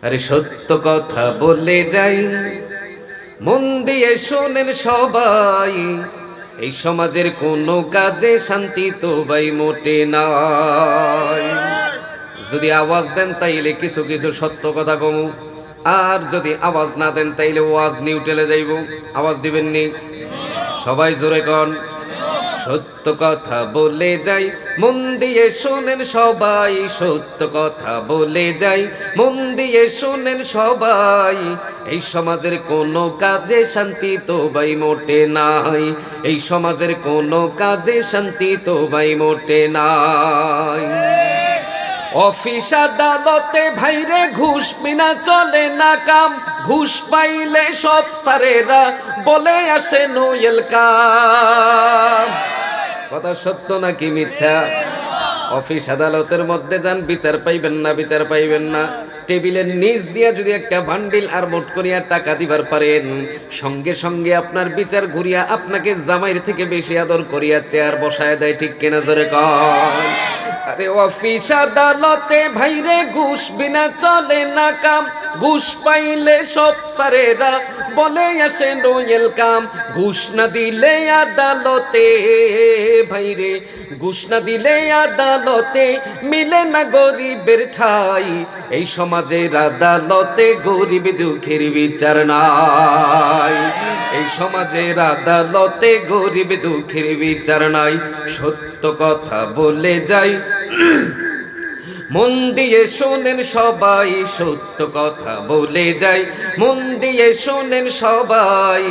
আরে সত্য কথা বলে যাই, মন দিয়ে শোনেন সবাই, এই সমাজের কোনো কাজে শান্তি তো ভাই মোটে নাই। যদি আওয়াজ দেন তাইলে কিছু কিছু সত্য কথা কমু, আর যদি আওয়াজ না দেন তাইলে ওয়াজ নিউট্রেলে যাইব। আওয়াজ দিবেননি? সবাই জোরে কন। সত্য কথা বলে যাই, মন দিয়ে শোনেন সবাই, সত্য কথা বলে যাই, মন দিয়ে শোনেন সবাই, এই সমাজের কোনো কাজে শান্তি তো ভাই মোটে নাই, এই সমাজের কোনো কাজে শান্তি তো ভাই মোটে নাই। অফিস আদালতে ভাইরে ঘুষ বিনা চলে না কাম, ঘুষ পাইলে সব সারেরা বলে আসে নো ওয়েলকাম। কথা সত্য নাকি মিথ্যা? অফিস আদালতের মধ্যে যান, বিচার পাইবেন না, বিচার পাইবেন না। টেবিলের নিচ দিয়া যদি একটা বান্ডিল আর মোট করিয়া টাকা দিবার পারেন, সঙ্গে সঙ্গে আপনার বিচার ঘুরিয়া আপনাকে জামাইয়ের থেকে বেশি আদর করিয়া চেয়ার বসায় দেয়। ঠিক কিনা জোরে কয়? আরে অফিস আদালতে ভাইরে ঘুষ বিনা চলে না কাম, ঘুষ পাইলে সব সারেরা বলে আসে নো ওয়েলকাম। ঘুষ না দিলে আদালতে ভাইরে, ঘুষ না দিলে আদালতে মিলে না গরিবের ঠাই, এই সমাজের আদালতে গরিব দুঃখের বিচার নাই, এই সমাজের আদালতে গরিব দুঃখের বিচার নাই। সত্য কথা বলে যাই, মন দিয়ে শোনেন সবাই, সত্য কথা বলে যাই, মন দিয়ে শোনেন সবাই,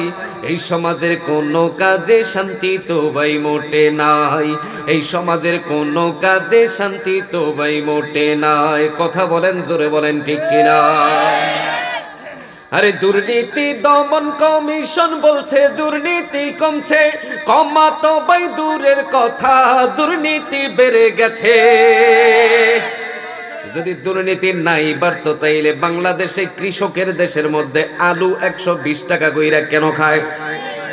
এই সমাজের কোনো কাজে শান্তি তো ভাই মোটে নাই, এই সমাজের কোনো কাজে শান্তি তো ভাই মোটে নাই। কথা বলেন, জোরে বলেন, ঠিক কিনা? আরে দুর্নীতি দমন কমিশন বলছে দুর্নীতি কমছে, কমা তো ভাই দূরের কথা, দুর্নীতি বেড়ে গেছে। যদি দুর্নীতি নাই বাড়তো তাইলে বাংলাদেশে কৃষকের দেশের মধ্যে আলু 120 টাকা কইরা কেন খায়?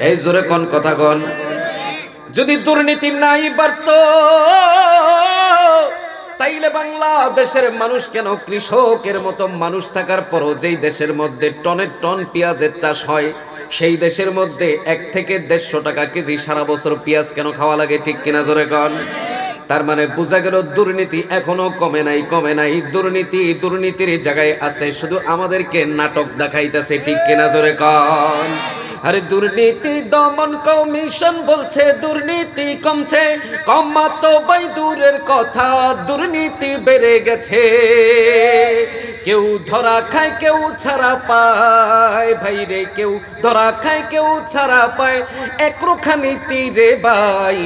এই জোরে কোন কথা কন। যদি দুর্নীতি নাই বাড়তো তাইলে বাংলাদেশের মানুষ কেন, কৃষকের মতো মানুষ থাকার পরও যেই দেশের মধ্যে টনের টন পেঁয়াজের চাষ হয়, সেই দেশের মধ্যে 1 থেকে 150 টাকা কেজি সারা বছর পেঁয়াজ কেন খাওয়া লাগে? ঠিক কিনা জোরে কন। তার মানে বোঝা গেল দুর্নীতি এখনো কমে নাই, কমে নাই। দুর্নীতি দুর্নীতির জায়গায় আছে, শুধু আমাদেরকে নাটক দেখাইতেছে। ঠিক কিনা জোরে কন। আরে দুর্নীতি দমন কমিশন বলছে দুর্নীতি কমছে, কমা তো ভাই দূরের কথা, দুর্নীতি বেড়ে গেছে। কেউ ধরা খায়, কেউ ছাড়া পায়, ভাই রে কেউ ধরা খায়, কেউ ছাড়া পায়, একরোখা নীতি রে ভাই।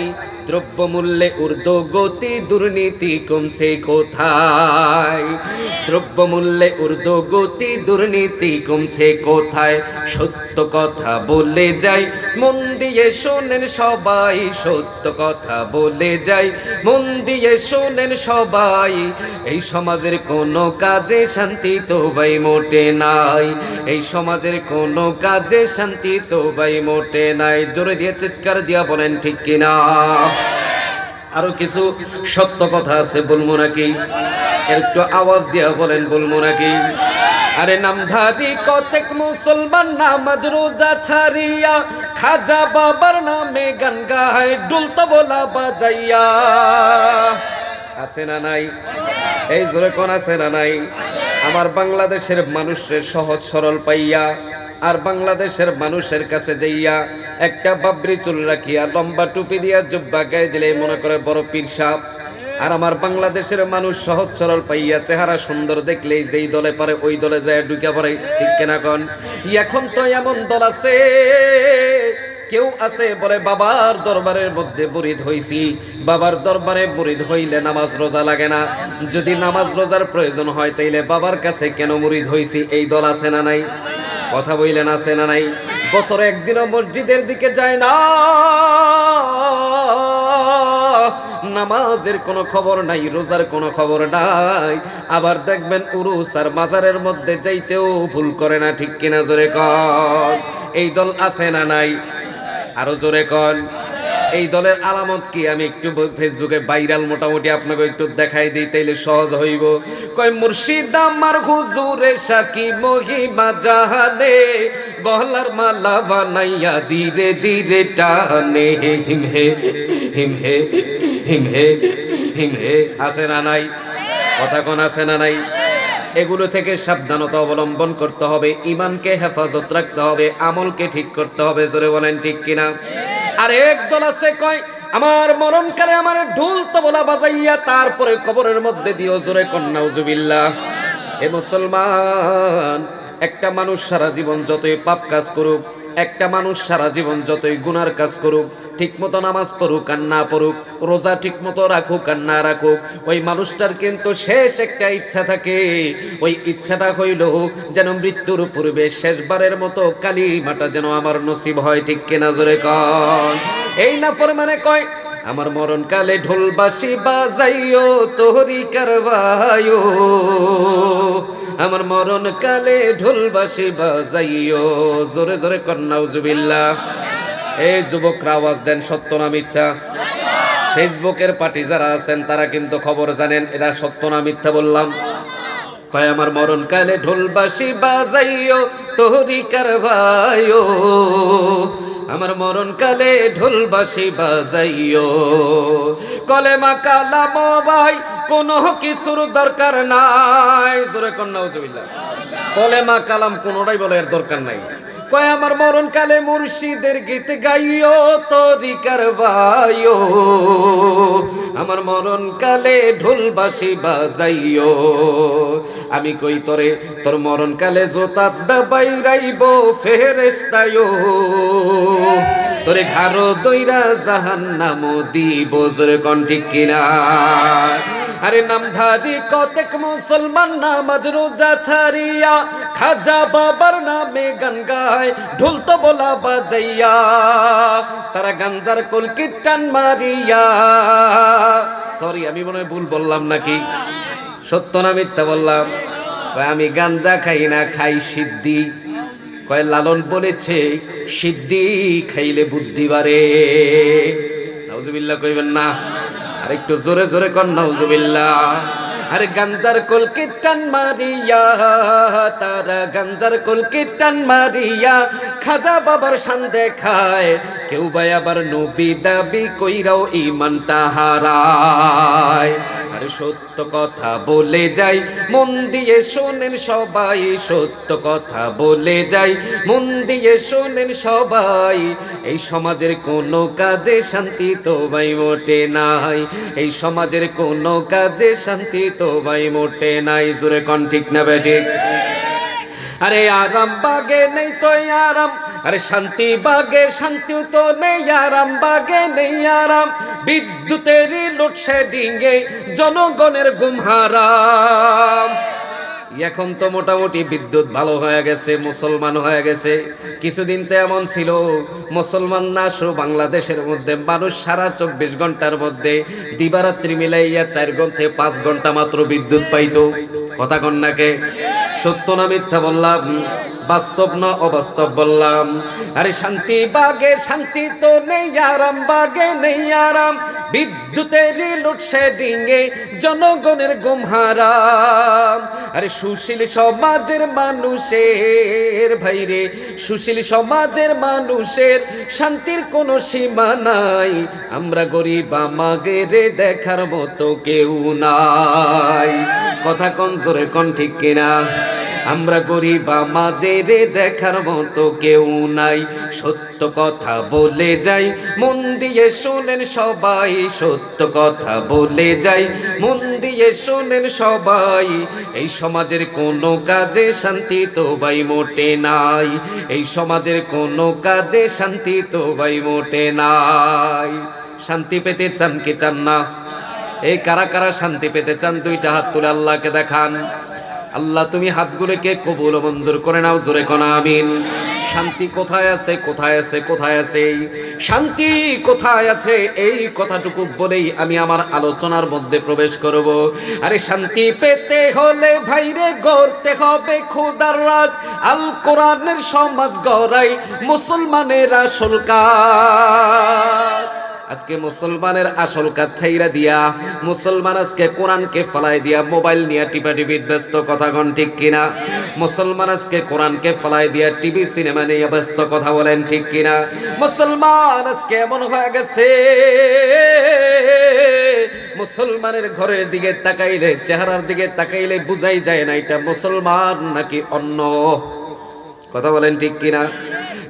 দ্রব্যমূল্যে ঊর্ধ্বগতি, দুর্নীতি কমছে কোথায়? দ্রব্যমূল্যে ঊর্ধ্বগতি, দুর্নীতি কমছে কোথায়? সত্য কথা বলে যাই, মন দিয়ে শোনেন সবাই, সত্য কথা বলে যাই, মন দিয়ে শোনেন সবাই, এই সমাজের কোনো কাজে শান্তি তো ভাই মোটে নাই, এই সমাজের কোনো কাজে শান্তি তো ভাই মোটে নাই। জোরে দিয়ে চিৎকার দিয়া বলেন ঠিক কিনা? আরো কিছু সত্য কথা আছে, বলবো নাকি? একটু আওয়াজ দিয়া বলেন, বলবো নাকি? আরে নামধারী কতেক মুসলমান নামাজ রোজা ছাড়িয়া খাজা বাবার নামে গান গায় ডুল তবলা বাজাইয়া। আছে না নাই? এই জোরে কোন আছে না নাই? আমার বাংলাদেশের মানুষের সহজ সরল পাইয়া আর বাংলাদেশের মানুষের কাছে যাইয়া একটা বাবরি চুল রাখিয়া লম্বা টুপি দিয়া জুব্বা গায়ে দিলে মনে করে বড় পীর সাহেব। আর আমার বাংলাদেশের মানুষ সহজ সরল পাইয়া চেহারা সুন্দর দেখলেই যেই দলে পারে ওই দলে যায় ঢুকে পড়ে। ঠিক কিনা কন? এখন তো এমন দল আছে, কেউ আছে বলে বাবার দরবারের মধ্যে মুরিদ হইছি, বাবার দরবারে মুরিদ হইলে নামাজ রোজা লাগে না, যদি নামাজ রোজার প্রয়োজন হয় তাইলে বাবার কাছে কেন মুরিদ হইছি। এই দল আছে না নাই? কথা বললেন, আছে না নাই? বছরে একদিনও মসজিদের দিকে যায় না, নামাজের কোনো খবর নাই, রোজার কোনো খবর নাই। আবার দেখবেন উরুস আর মাজারের মধ্যে যাইতেও ভুল করে না। ঠিক কিনা জোরে কন? এই দল আছে না নাই? আরো জোরে কন। এই দলের আলামত কি আমি একটু ফেসবুকে ভাইরাল মোটামুটি আপনাকে একটু দেখাই দিই, তাইলে সহজ হইব। কয় মুর্শিদ আমার হুজুরে সাকি মহিমা জাহানে, গলার মালা বানাইয়া ধীরে ধীরে টানে, হিম হে হিম হে হিম হে হিম হে। আছে না নাই? কথা কোন আছে না নাই? এগুলো থেকে সাবধানতা অবলম্বন করতে হবে, ইমানকে হেফাজত রাখতে হবে, আমলকে ঠিক করতে হবে। জোরে বলেন ঠিক কিনা? আর একদল আছে কয় আমার মরণকালে আমার ঢোল তবলা বাজাইয়া তারপরে কবরের মধ্যে দিও। জোরে কন্নাউজুবিল্লাহ। এ মুসলমান, একটা মানুষ সারা জীবন যতই পাপ কাজ করুক, একটা মানুষ সারা জীবন যতই গুনার কাজ করুক, ঠিক মতো নামাজ পড়ুক আর না পড়ুক, রোজা ঠিক মতো রাখুক আর না রাখুক, ওই মানুষটার কিন্তু শেষ একটা ইচ্ছা থাকে। ওই ইচ্ছাটা হইল যেন মৃত্যুর পূর্বে শেষবারের মতো কালিমাটা যেন আমার নসিব হয়। ঠিক কিনা? জোরে কন। এই নাফরমানে কয় আমার মরণকালে ঢোলবাসি বাজাইও তোহরি কারবায়ো, আমার মরণকালে ঢোলবাসি বাজাইও। জোরে জোরে কন্নাউজুবিল্লাহ। এই যুবকরা আওয়াজ দেন, সত্য না মিথ্যা? ফেসবুকের পার্টি যারা আছেন তারা কিন্তু খবর জানেন এরা সত্য না মিথ্যা বললাম। কয় আমার মরণকালে ঢোলবাসি বাজাইও তোহরি কারবায়ো, আমার মরণকালে ঢোলবাসি বাজাইও। কলেমা কালাম ভাই কোনো কিছুর দরকার নাই। জোরে কন্নাউজুবিল্লাহ। কলেমা কালাম কোনোটাই বলে এর দরকার নাই। কয় আমার মরণকালে মুর্শিদের গীত গাইও তরিকার বাইও, আমার মরণকালে ঢোলবাসি বাজাইও। আমি কই তোরে তোর মরণকালে জোতাত বাইরাইব ফেরেশতায়ো, তোরে ঘাড়ো দইরা জাহান্নাম দিব। জোরে কোন ঠিক কিনা? আরে নামধারী কতেক মুসলমান নামাজ রোজা ছাড়িয়া খাজা বাবার নামে গান গায় ঢোল তবলা বাজাইয়া, তারা গাঞ্জার কলকির টান মারিয়া। সরি, আমি মনে হয় ভুল বললাম নাকি? সত্য না মিথ্যা বললাম? আমি গাঞ্জা খাই না, খাই সিদ্ধি। কয় লালন বলেছে সিদ্ধি খাইলে বুদ্ধি বাড়ে। নাউজুবিল্লাহ কইবেন না? আর একটু জোরে জোরে কর নাউজুবিল্লাহ। আরে গাঞ্জার কলকে টান মারিয়া, তারা গাঞ্জার কলকে টান মারিয়া খাজা বাবার শান দেখায়। কেউ ভাই আবার নবী দাবি কইরাও ইমানটা হারায়। আরে সত্য কথা বলে যাই মন দিয়ে শোনেন সবাই, সত্য কথা বলে যাই মন দিয়ে শোনেন সবাই। এই সমাজের কোনো কাজে শান্তি তো ভাই মোটে নাই, এই সমাজের কোনো কাজে শান্তি তো ভাই মোটে নাই। জোরে কোন ঠিক না বেঠিক? আরে আরাম বাগে নেই তো আরাম, আরে শান্তি বাগে শান্তিও তো নেই, আরাম বাগে নেই আরাম। বিদ্যুতের লোডশেডিং এ জনগণের ঘুম হারাম। এখন তো মোটামুটি বিদ্যুৎ ভালো হয়ে গেছে, মুসলমান হয়ে গেছে। কিছুদিন তো এমন ছিল মুসলমান না শুধু বাংলাদেশের মধ্যে মানুষ সারা 24 ঘন্টার মধ্যে দিবারাত্রি মিলাইয়া 4 ঘন্টা 5 ঘন্টা মাত্র বিদ্যুৎ পাইতো। কথা কন্যাকে সত্য না মিথ্যা বললাম? বাস্তব না অবাস্তব বললাম? আরে শান্তি বাগে শান্তি তো নেই, আরাম বাগে নেই আরাম। বিদ্যুতের লোডশেডিং এ জনগণের ঘুম হারাম। আরে সুশীল সমাজের মানুষের ভাইরে, সুশীল সমাজের মানুষের শান্তির কোনো সীমা নাই। আমরা গরিব আমাদের দেখার মতো কেউ নাই। কথা কোন জোরে কোন ঠিক কিনা? আমরা গরিব আমাদের দেখার মতো কেউ নাই। সত্য কথা বলে যাই মন দিয়ে শোনেন সবাই, সত্য কথা বলে যাই মন দিয়ে শোনেন সবাই। এই সমাজের কোনো কাজে শান্তি তো ভাই মোটে নাই, এই সমাজের কোনো কাজে শান্তি তো ভাই মোটে নাই। শান্তি পেতে চান কি চান না? এই কারা কারা শান্তি পেতে চান? 2টা হাত তুলে আল্লাহকে দেখান। আল্লাহ তুমি হাতগুলোকে কবুল ও মঞ্জুর করে নাও। জোরে কোন আমিন। শান্তি কোথায় আছে? কোথায় আছে? কোথায় আছে? শান্তি কোথায় আছে? এই কথাটুকু বলেই আমি আমার আলোচনার মধ্যে প্রবেশ করব। আরে শান্তি পেতে হলে ভাইরে গড়তে হবে খোদার রাজ, আল কোরআনের সমাজ গড়াই মুসলমানের আসল কাজ। আজকে মুসলমানের আসল কাজ ছাইরা দিয়া মুসলমান আজকে কোরআনকে ফালাই দিয়া মোবাইল নিয়ে টিপাটিপিত ব্যস্ত, কথা কোন ঠিক কিনা? মুসলমান আজকে কোরআনকে ফালাই দিয়া টিভি সিনেমা নিয়ে ব্যস্ত, কথা বলেন ঠিক কিনা? মুসলমান আজকে এমন হয়ে গেছে, মুসলমানের ঘরের দিকে তাকাইলে, চেহারার দিকে তাকাইলে বুঝাই যায় না এটা মুসলমান নাকি অন্য, কথা বলেন ঠিক কিনা?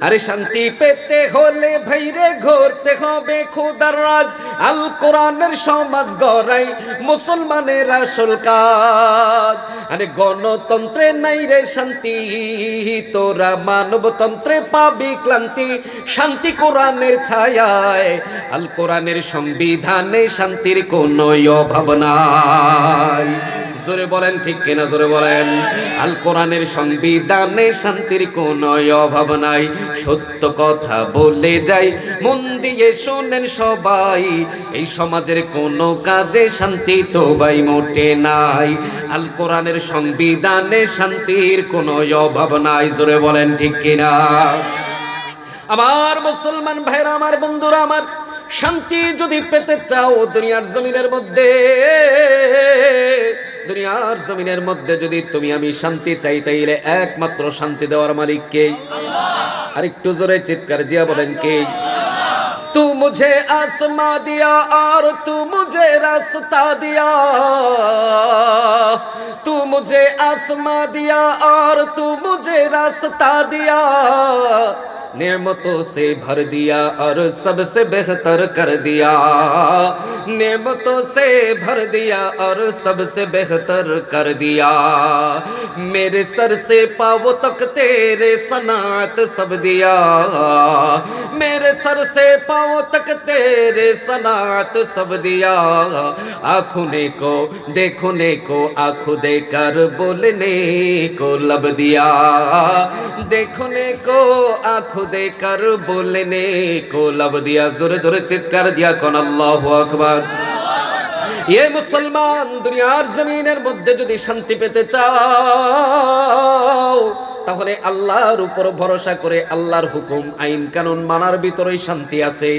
আরে শান্তি পেতে হলে ভাইরে ঘুরতে হবে খোদার রাজ, আল কোরআনের সমাজ গড়াই মুসলমানের আসল কাজ। আরে গণতন্ত্রে নাই রে শান্তি, তোরা মানবতন্ত্রে পাবি ক্লান্তি, শান্তি কোরআনের ছায়ায়, আল কোরআনের সংবিধানে শান্তির কোনো অভাব নাই। জোরে বলেন ঠিক কিনা? জোরে বলেন। আল কোরআনের সংবিধানে শান্তির কোনো অভাব নাই। সত্য কথা বলে যাই, মন দিয়ে শোনেন সবাই, এই সমাজের কোনো কাজে শান্তি তো ভাই মোটে নাই। আল কোরআনের সংবিধানে শান্তির কোনো অভাব নাই। জোরে বলেন ঠিক কিনা? আমার মুসলমান ভাইরা, আমার বন্ধুরা, আমার শান্তি যদি পেতে চাও দুনিয়ার জমিনের মধ্যে, দুনিয়ার জমিনের মধ্যে যদি তুমি আমি শান্তি চাই, তাইলে একমাত্র শান্তি দেওয়ার মালিক কে? আর একটু জোরে চিৎকার দিয়া বলেন কে? तू मुझे आसमां दिया और तू मुझे रास्ता दिया, तू मुझे आसमां दिया और तू मुझे रास्ता दिया, नेमतों से भर दिया और सबसे बेहतर कर दिया, नेमतों से भर दिया और सबसे बेहतर कर दिया, मेरे सर से पाँव तक तेरे सनात सब दिया, मेरे सर से पाँव तक तेरे सनात सब दिया, आँखों को देखने को आँखों देकर बोलने को लब दिया, देखने को आँखों देकर बोलने को लब दिया। जोरे जोरे चित्कार दिया कौन अल्लाहु আকবার। ये मुसलमान दुनियार जमीনের মধ্যে যদি শান্তি পেতে চাও, তাহলে আল্লাহর উপর ভরসা করে আল্লাহর হুকুম আইন কানুন মানার ভিতরেই শান্তি আছে।